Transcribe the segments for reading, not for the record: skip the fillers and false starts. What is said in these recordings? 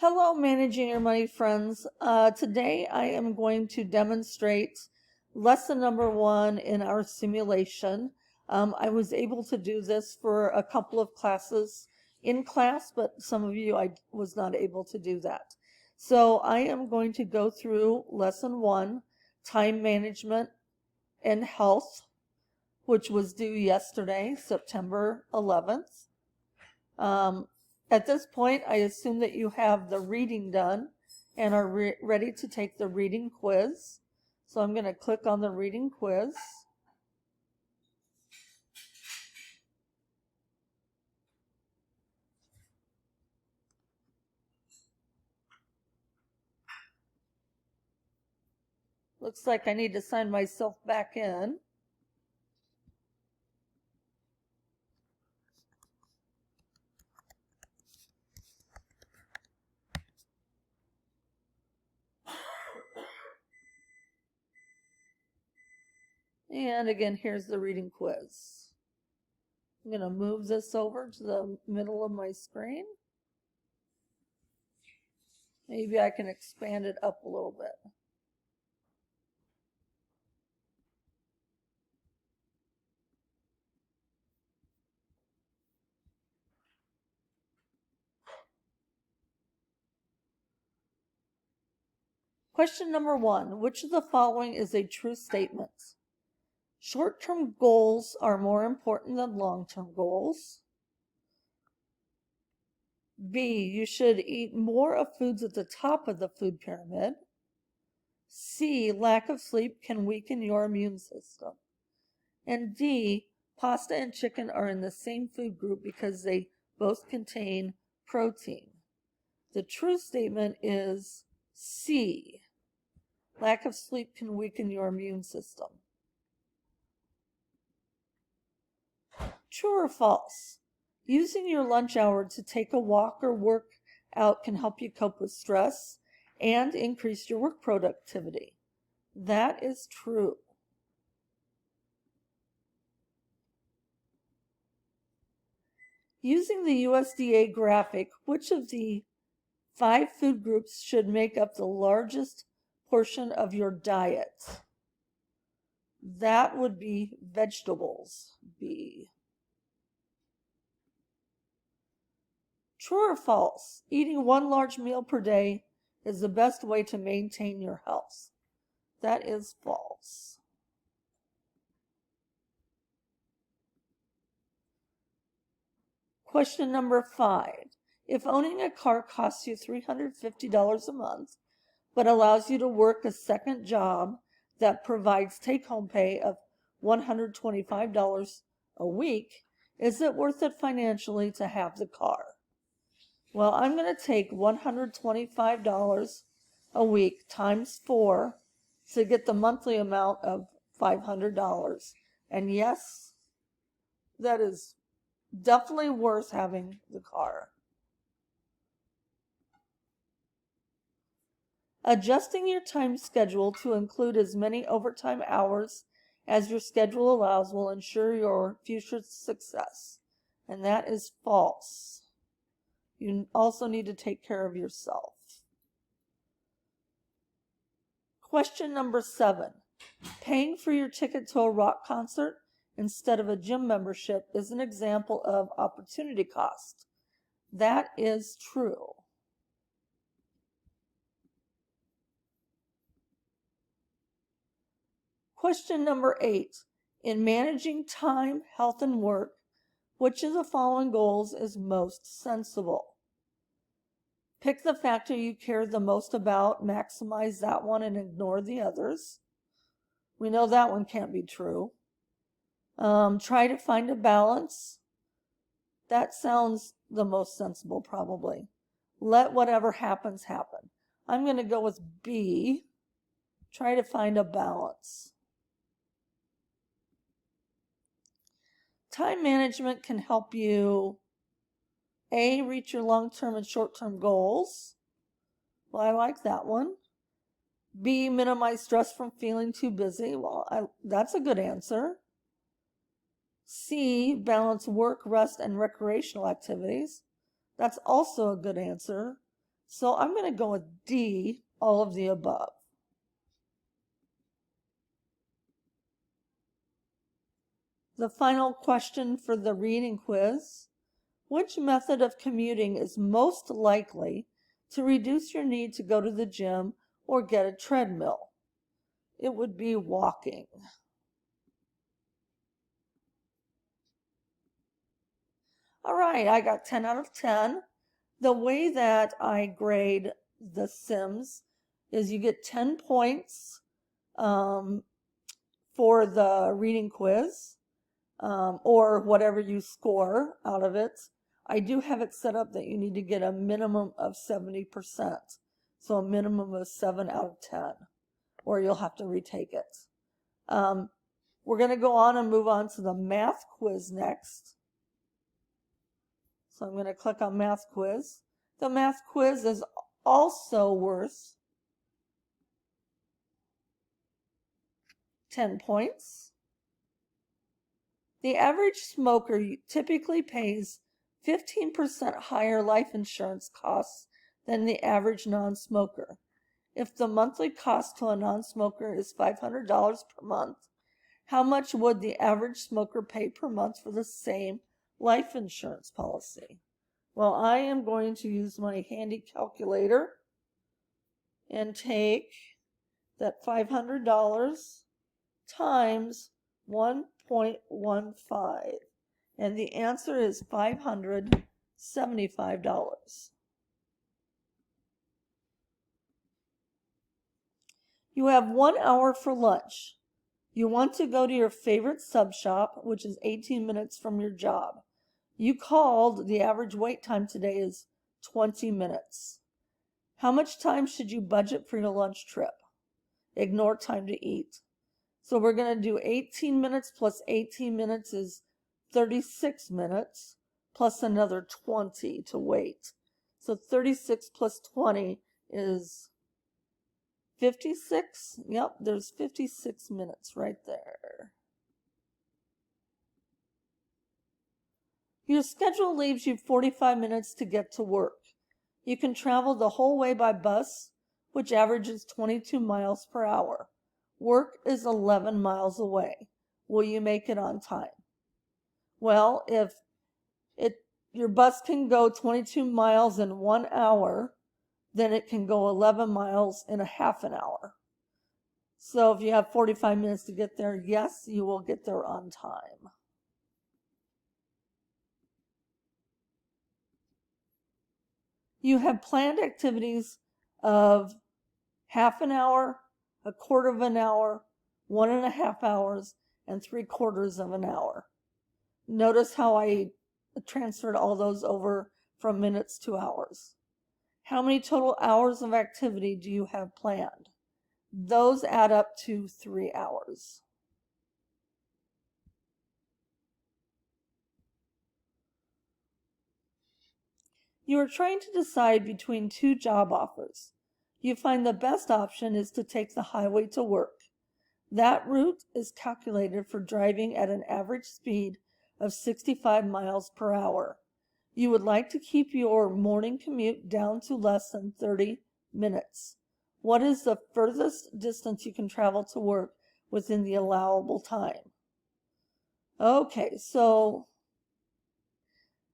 Hello, Managing Your Money friends. Today I am going to demonstrate lesson number 1 in our simulation. I was able to do this for a couple of classes in class, but some of you I was not able to do that. So I am going to go through lesson 1, time management and health, which was due yesterday, September 11th. At this point, I assume that you have the reading done and are ready to take the reading quiz. So I'm going to click on the reading quiz. Looks like I need to sign myself back in. And again, here's the reading quiz. I'm going to move this over to the middle of my screen. Maybe I can expand it up a little bit. Question number 1. Which of the following is a true statement? Short-term goals are more important than long-term goals. B, you should eat more of foods at the top of the food pyramid. C, lack of sleep can weaken your immune system. And D, pasta and chicken are in the same food group because they both contain protein. The true statement is C, lack of sleep can weaken your immune system. True or false? Using your lunch hour to take a walk or work out can help you cope with stress and increase your work productivity. That is true. Using the USDA graphic, which of the 5 food groups should make up the largest portion of your diet? That would be vegetables, B. True or false? Eating one large meal per day is the best way to maintain your health. That is false. Question number 5. If owning a car costs you $350 a month, but allows you to work a second job that provides take-home pay of $125 a week, is it worth it financially to have the car? Well, I'm going to take $125 a week times 4 to get the monthly amount of $500. And yes, that is definitely worth having the car. Adjusting your time schedule to include as many overtime hours as your schedule allows will ensure your future success. And that is false. You also need to take care of yourself. Question number 7. Paying for your ticket to a rock concert instead of a gym membership is an example of opportunity cost. That is true. Question number 8. In managing time, health, and work, which of the following goals is most sensible? Pick the factor you care the most about, maximize that one, and ignore the others. We know that one can't be true. Try to find a balance. That sounds the most sensible, probably. Let whatever happens, happen. I'm going to go with B. Try to find a balance. Time management can help you A, reach your long-term and short-term goals. Well, I like that one. B, minimize stress from feeling too busy. Well, that's a good answer. C, balance work, rest, and recreational activities. That's also a good answer. So I'm going to go with D, all of the above. The final question for the reading quiz: which method of commuting is most likely to reduce your need to go to the gym or get a treadmill? It would be walking. All right, I got 10 out of 10. The way that I grade The Sims is you get 10 points for the reading quiz, or whatever you score out of it. I do have it set up that you need to get a minimum of 70%. So a minimum of 7 out of 10, or you'll have to retake it. We're going to go on and move on to the math quiz next. So I'm going to click on math quiz. The math quiz is also worth 10 points. The average smoker typically pays 15% higher life insurance costs than the average non-smoker. If the monthly cost to a non-smoker is $500 per month, how much would the average smoker pay per month for the same life insurance policy? Well, I am going to use my handy calculator and take that $500 times 1.15, and the answer is $575. You have 1 hour for lunch. You want to go to your favorite sub shop, which is 18 minutes from your job. You called. The average wait time today is 20 minutes. How much time should you budget for your lunch trip? Ignore time to eat. So we're going to do 18 minutes plus 18 minutes is 36 minutes plus another 20 to wait. So 36 plus 20 is 56. Yep, there's 56 minutes right there. Your schedule leaves you 45 minutes to get to work. You can travel the whole way by bus, which averages 22 miles per hour. Work is 11 miles away. Will you make it on time? Well, if your bus can go 22 miles in 1 hour, then it can go 11 miles in a half an hour. So if you have 45 minutes to get there, yes, you will get there on time. You have planned activities of half an hour, a quarter of an hour, 1.5 hours, and 3/4 of an hour. Notice how I transferred all those over from minutes to hours. How many total hours of activity do you have planned? Those add up to 3 hours. You are trying to decide between 2 job offers. You find the best option is to take the highway to work. That route is calculated for driving at an average speed of 65 miles per hour. You would like to keep your morning commute down to less than 30 minutes. What is the furthest distance you can travel to work within the allowable time? Okay, so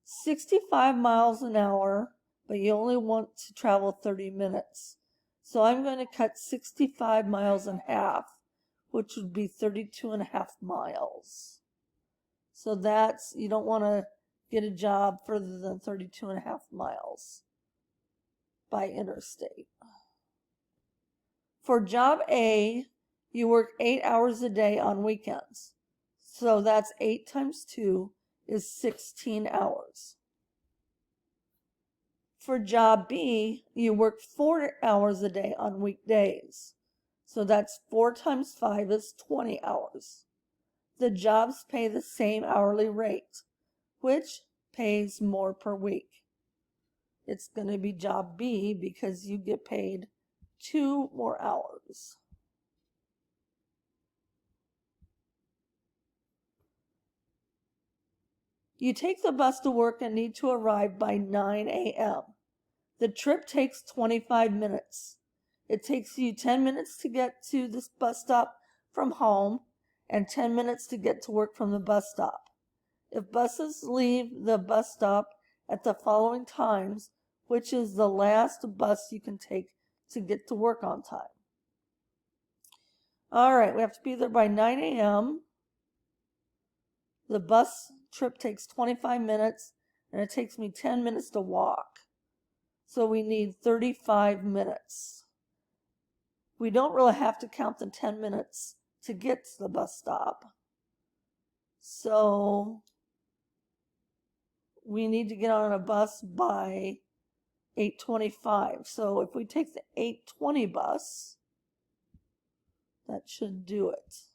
65 miles an hour, but you only want to travel 30 minutes. So I'm going to cut 65 miles in half, which would be 32.5 miles. So that's, you don't want to get a job further than 32.5 miles by interstate. For job A, you work 8 hours a day on weekends. So that's 8 times 2 is 16 hours. For job B, you work 4 hours a day on weekdays. So that's 4 times 5 is 20 hours. The jobs pay the same hourly rate. Which pays more per week? It's going to be job B because you get paid 2 more hours. You take the bus to work and need to arrive by 9 a.m. The trip takes 25 minutes. It takes you 10 minutes to get to this bus stop from home and 10 minutes to get to work from the bus stop. If buses leave the bus stop at the following times, which is the last bus you can take to get to work on time? All right, we have to be there by 9 a.m. The bus trip takes 25 minutes, and it takes me 10 minutes to walk. So we need 35 minutes. We don't really have to count the 10 minutes to get to the bus stop. So we need to get on a bus by 8:25. So if we take the 8:20 bus, that should do it.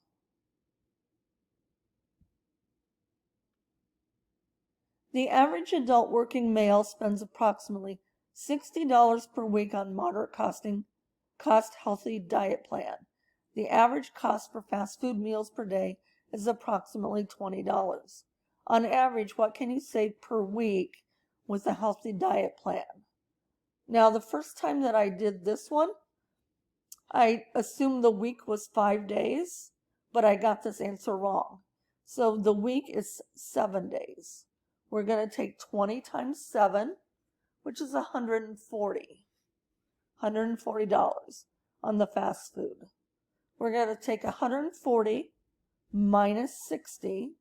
The average adult working male spends approximately $60 per week on moderate cost healthy diet plan. The average cost for fast food meals per day is approximately $20. On average, what can you save per week with a healthy diet plan? Now, the first time that I did this one, I assumed the week was 5 days, but I got this answer wrong. So the week is 7 days. We're going to take 20 times 7, which is $140 on the fast food. We're going to take 140 minus 60,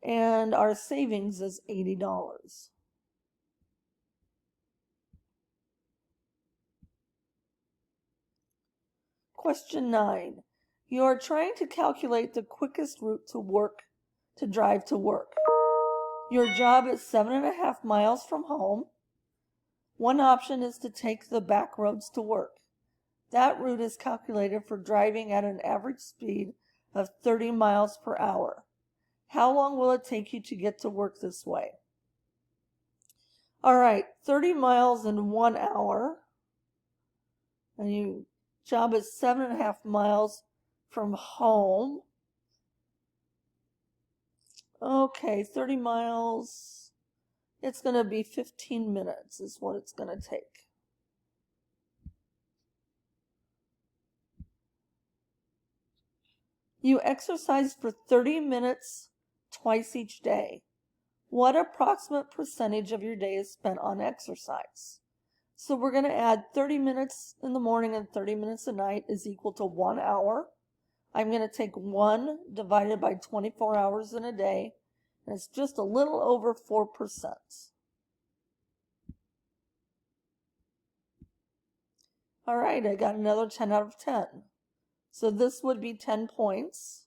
and our savings is $80. Question 9. You are trying to calculate the quickest route to drive to work. Your job is 7.5 miles from home. One option is to take the back roads to work. That route is calculated for driving at an average speed of 30 miles per hour. How long will it take you to get to work this way? All right, 30 miles in 1 hour. And your job is 7.5 miles from home. Okay, 30 miles. It's going to be 15 minutes is what it's going to take. You exercise for 30 minutes twice each day. What approximate percentage of your day is spent on exercise? So we're going to add 30 minutes in the morning and 30 minutes at night is equal to 1 hour. I'm going to take 1 divided by 24 hours in a day, and it's just a little over 4%. All right, I got another 10 out of 10. So this would be 10 points.